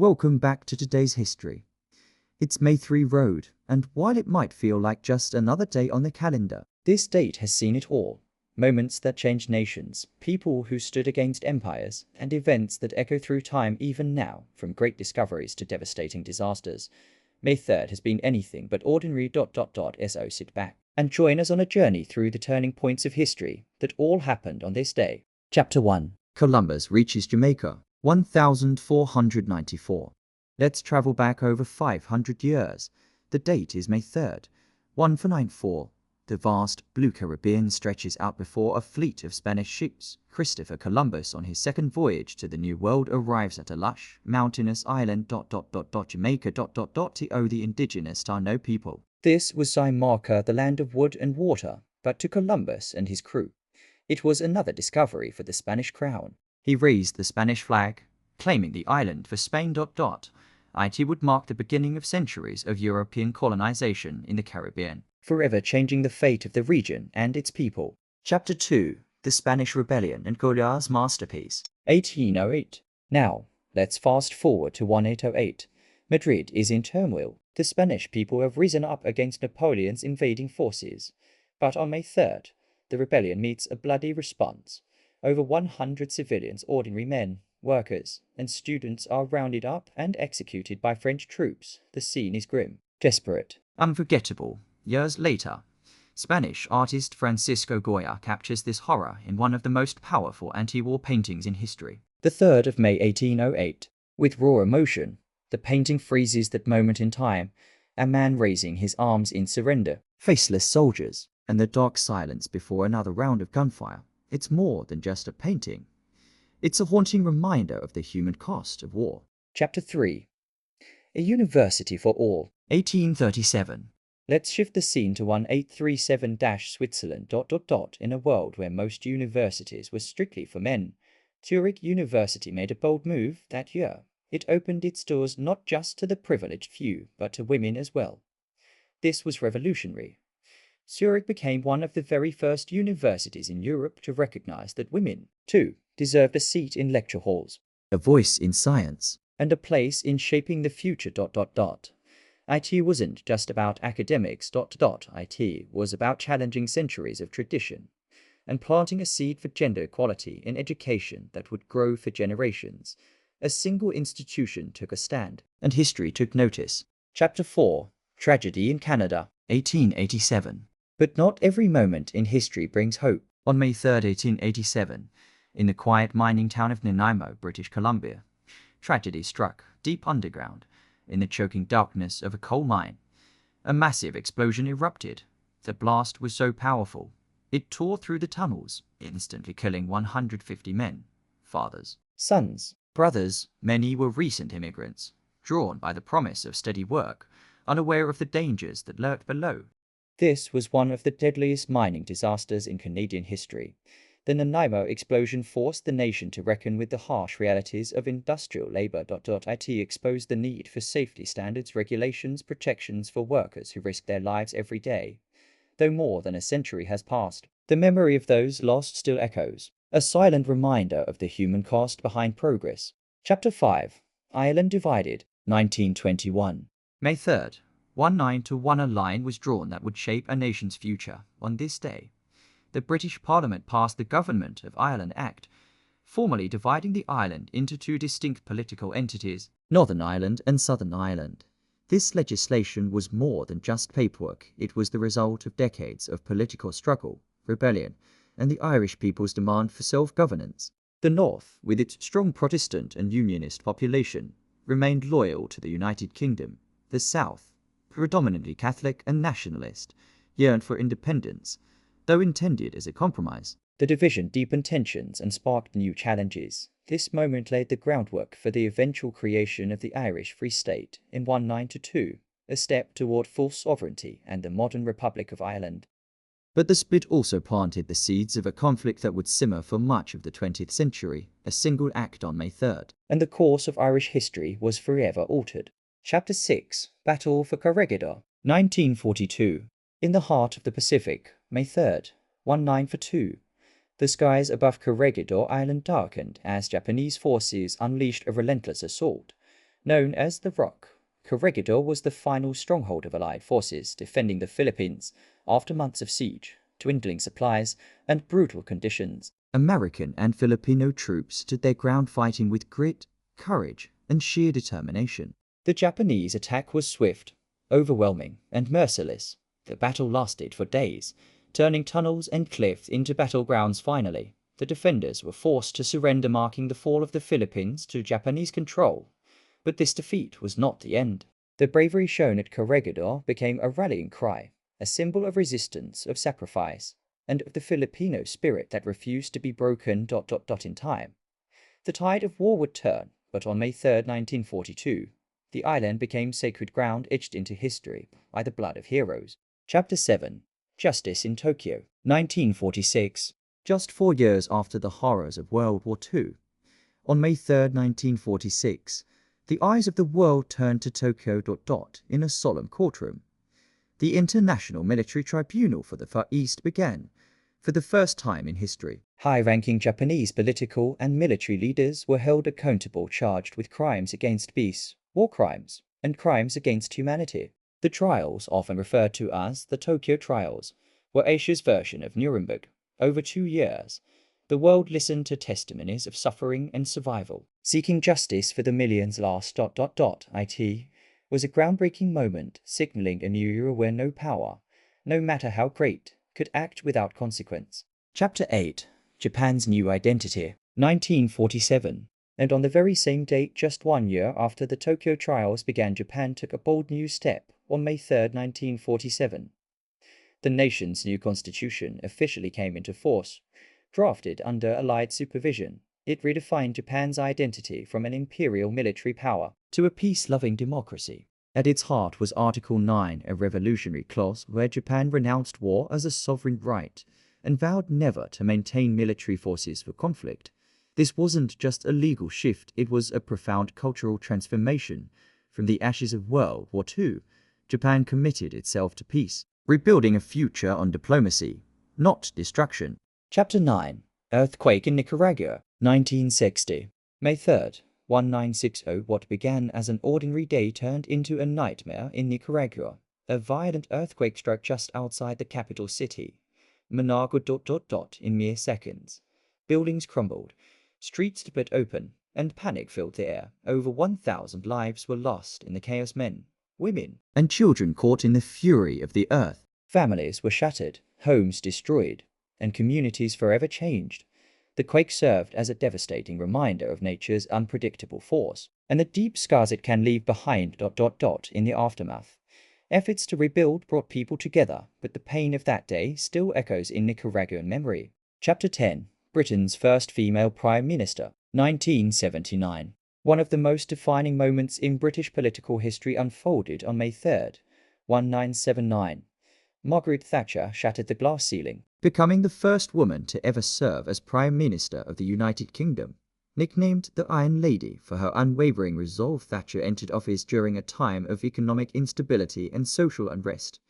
Welcome back to today's history. It's May 3 Road, and while it might feel like just another day on the calendar, this date has seen it all. Moments that changed nations, people who stood against empires, and events that echo through time even now, from great discoveries to devastating disasters. May 3rd has been anything but ordinary. So sit back and join us on a journey through the turning points of history that all happened on this day. Chapter 1. Columbus reaches Jamaica, 1494. Let's travel back over 500 years. The date is May 3rd, 1494. The vast blue Caribbean stretches out before a fleet of Spanish ships. Christopher Columbus, on his second voyage to the New World, arrives at a lush, mountainous island. Jamaica. The indigenous Taino people. This was Margaret, the land of wood and water, but to Columbus and his crew, it was another discovery for the Spanish crown. He raised the Spanish flag, claiming the island for Spain. It would mark the beginning of centuries of European colonization in the Caribbean, forever changing the fate of the region and its people. Chapter 2. The Spanish Rebellion and Goya's masterpiece. 1808. Now, let's fast forward to 1808. Madrid is in turmoil. The Spanish people have risen up against Napoleon's invading forces. But on May 3rd, the rebellion meets a bloody response. Over 100 civilians, ordinary men, workers, and students are rounded up and executed by French troops. The scene is grim, desperate, unforgettable. Years later, Spanish artist Francisco Goya captures this horror in one of the most powerful anti-war paintings in history. The 3rd of May 1808. With raw emotion, the painting freezes that moment in time, a man raising his arms in surrender, faceless soldiers, and the dark silence before another round of gunfire. It's more than just a painting. It's a haunting reminder of the human cost of war. Chapter 3. A University for All. 1837. Let's shift the scene to 1837-Switzerland. In a world where most universities were strictly for men, Zurich University made a bold move that year. It opened its doors not just to the privileged few, but to women as well. This was revolutionary. Zurich became one of the very first universities in Europe to recognize that women, too, deserved a seat in lecture halls, a voice in science, and a place in shaping the future. It wasn't just about academics. It was about challenging centuries of tradition and planting a seed for gender equality in education that would grow for generations. A single institution took a stand, and history took notice. Chapter 4. Tragedy in Canada. 1887. But not every moment in history brings hope. On May 3rd, 1887, in the quiet mining town of Nanaimo, British Columbia, tragedy struck deep underground. In the choking darkness of a coal mine, a massive explosion erupted. The blast was so powerful, it tore through the tunnels, instantly killing 150 men, fathers, sons, brothers. Many were recent immigrants, drawn by the promise of steady work, unaware of the dangers that lurked below. This was one of the deadliest mining disasters in Canadian history. The Nanaimo explosion forced the nation to reckon with the harsh realities of industrial labor. It exposed the need for safety standards, regulations, protections for workers who risk their lives every day. Though more than a century has passed, the memory of those lost still echoes, a silent reminder of the human cost behind progress. Chapter 5. Ireland divided. 1921. May 3rd, 1921, a line was drawn that would shape a nation's future. On this day, the British Parliament passed the Government of Ireland Act, formally dividing the island into two distinct political entities, Northern Ireland and Southern Ireland. This legislation was more than just paperwork. It was the result of decades of political struggle, rebellion, and the Irish people's demand for self-governance. The North, with its strong Protestant and Unionist population, remained loyal to the United Kingdom. The South, predominantly Catholic and nationalist, yearned for independence, though intended as a compromise. The division deepened tensions and sparked new challenges. This moment laid the groundwork for the eventual creation of the Irish Free State in 1992, a step toward full sovereignty and the modern Republic of Ireland. But the split also planted the seeds of a conflict that would simmer for much of the 20th century, a single act on May 3rd, and the course of Irish history was forever altered. Chapter 6. Battle for Corregidor. 1942. In the heart of the Pacific, May 3rd, 1942. The skies above Corregidor Island darkened as Japanese forces unleashed a relentless assault. Known as the Rock, Corregidor was the final stronghold of Allied forces defending the Philippines after months of siege, dwindling supplies, and brutal conditions. American and Filipino troops stood their ground fighting with grit, courage, and sheer determination. The Japanese attack was swift, overwhelming, and merciless. The battle lasted for days, turning tunnels and cliffs into battlegrounds. Finally, the defenders were forced to surrender, marking the fall of the Philippines to Japanese control. But this defeat was not the end. The bravery shown at Corregidor became a rallying cry, a symbol of resistance, of sacrifice, and of the Filipino spirit that refused to be broken. In time, the tide of war would turn, but on May 3, 1942, the island became sacred ground etched into history by the blood of heroes. Chapter 7. Justice in Tokyo, 1946. Just 4 years after the horrors of World War II, on May 3, 1946, the eyes of the world turned to Tokyo. In a solemn courtroom, the International Military Tribunal for the Far East began. For the first time in history, high-ranking Japanese political and military leaders were held accountable, charged with crimes against peace, war crimes, and crimes against humanity. The trials, often referred to as the Tokyo Trials, were Asia's version of Nuremberg. Over 2 years, the world listened to testimonies of suffering and survival, seeking justice for the millions lost. It was a groundbreaking moment, signaling a new era where no power, no matter how great, could act without consequence. Chapter 8. Japan's New Identity, 1947. And on the very same date, just 1 year after the Tokyo trials began, Japan took a bold new step on May 3, 1947. The nation's new constitution officially came into force. Drafted under Allied supervision, it redefined Japan's identity from an imperial military power to a peace-loving democracy. At its heart was Article 9, a revolutionary clause where Japan renounced war as a sovereign right and vowed never to maintain military forces for conflict. This wasn't just a legal shift, it was a profound cultural transformation. From the ashes of World War II, Japan committed itself to peace, rebuilding a future on diplomacy, not destruction. Chapter 9. Earthquake in Nicaragua, 1960. May 3rd, 1960. What began as an ordinary day turned into a nightmare in Nicaragua. A violent earthquake struck just outside the capital city, Managua. In mere seconds, buildings crumbled, streets split open, and panic filled the air. Over 1,000 lives were lost in the chaos. Men, women, and children caught in the fury of the earth. Families were shattered, homes destroyed, and communities forever changed. The quake served as a devastating reminder of nature's unpredictable force and the deep scars it can leave behind. In the aftermath, efforts to rebuild brought people together, but the pain of that day still echoes in Nicaraguan memory. Chapter 10. Britain's first female Prime Minister, 1979. One of the most defining moments in British political history unfolded on May 3rd, 1979. Margaret Thatcher shattered the glass ceiling, becoming the first woman to ever serve as Prime Minister of the United Kingdom. Nicknamed the Iron Lady for her unwavering resolve, Thatcher entered office during a time of economic instability and social unrest.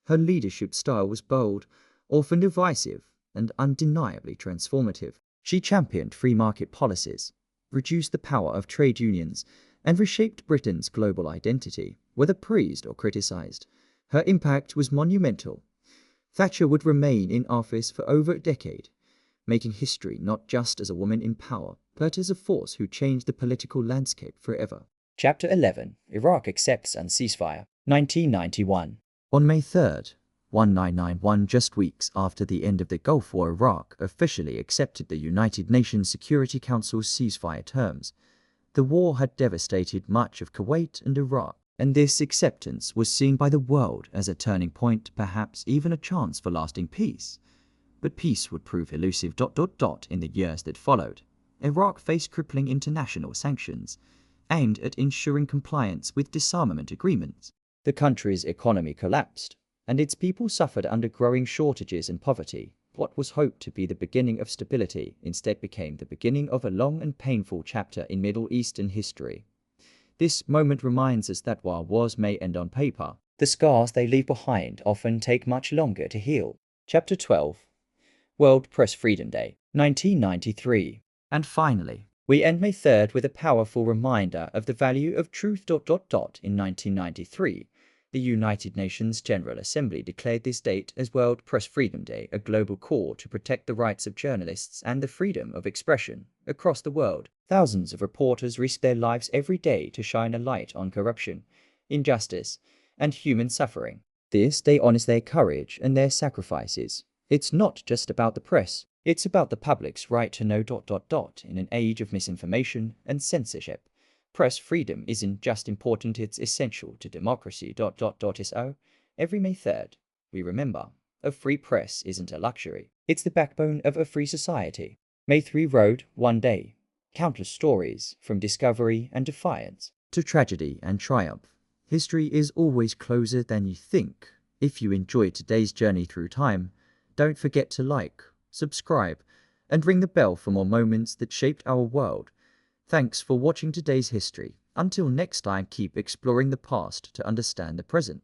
Her leadership style was bold, often divisive, and undeniably transformative. She championed free market policies, reduced the power of trade unions, and reshaped Britain's global identity, whether praised or criticized. Her impact was monumental. Thatcher would remain in office for over a decade, making history not just as a woman in power, but as a force who changed the political landscape forever. Chapter 11. Iraq accepts a ceasefire, 1991. On May 3rd, 1991, just weeks after the end of the Gulf War, Iraq officially accepted the United Nations Security Council's ceasefire terms. The war had devastated much of Kuwait and Iraq, and this acceptance was seen by the world as a turning point, perhaps even a chance for lasting peace. But peace would prove elusive. In the years that followed, Iraq faced crippling international sanctions aimed at ensuring compliance with disarmament agreements. The country's economy collapsed, and its people suffered under growing shortages and poverty. What was hoped to be the beginning of stability instead became the beginning of a long and painful chapter in Middle Eastern history. This moment reminds us that while wars may end on paper, the scars they leave behind often take much longer to heal. Chapter 12. World Press Freedom Day, 1993. And finally, We end May 3rd with a powerful reminder of the value of truth. In 1993, the United Nations General Assembly declared this date as World Press Freedom Day, a global call to protect the rights of journalists and the freedom of expression. Across the world, thousands of reporters risk their lives every day to shine a light on corruption, injustice, and human suffering. This day honors their courage and their sacrifices. It's not just about the press. It's about the public's right to know. In an age of misinformation and censorship, press freedom isn't just important, it's essential to democracy. So, every May 3rd, we remember, a free press isn't a luxury. It's the backbone of a free society. May 3 rode one day, countless stories from discovery and defiance to tragedy and triumph. History is always closer than you think. If you enjoyed today's journey through time, don't forget to like, subscribe, and ring the bell for more moments that shaped our world. Thanks for watching today's history. Until next time, keep exploring the past to understand the present.